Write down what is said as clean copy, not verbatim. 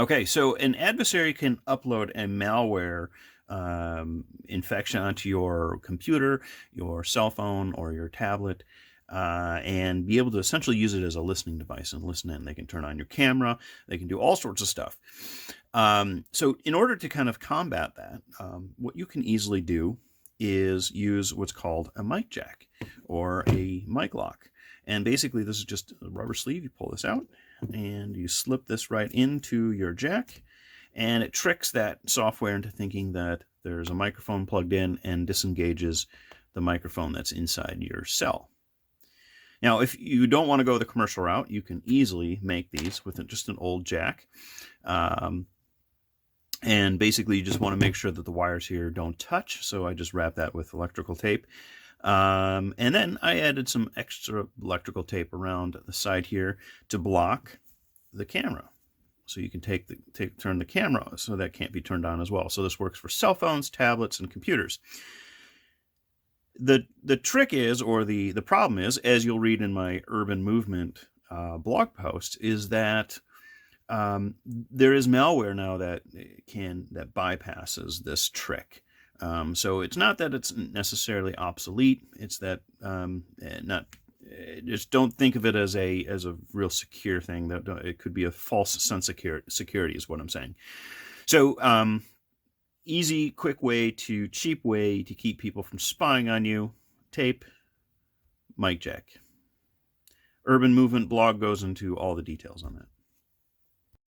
Okay, so an adversary can upload a malware infection onto your computer, your cell phone, or your tablet, and be able to essentially use it as a listening device and listen in. They can turn on your camera, they can do all sorts of stuff. So, in order to kind of combat that, what you can easily do is use what's called a mic jack or a mic lock. And basically, this is just a rubber sleeve. You pull this out and you slip this right into your jack, and it tricks that software into thinking that there's a microphone plugged in and disengages the microphone that's inside your cell. Now, if you don't want to go the commercial route, you can easily make these with just an old jack. And basically, you just want to make sure that the wires here don't touch. So I just wrap that with electrical tape. And then I added some extra electrical tape around the side here to block the camera. So you can turn the camera so that can't be turned on as well. So this works for cell phones, tablets, and computers. The trick is, or the problem is, as you'll read in my Urban Movement blog post, is that there is malware now that bypasses this trick. So it's not that it's necessarily obsolete. It's that just don't think of it as a real secure thing. That it could be a false sense of security is what I'm saying. So easy, quick cheap way to keep people from spying on you: tape, mic jack. Urban Movement blog goes into all the details on that.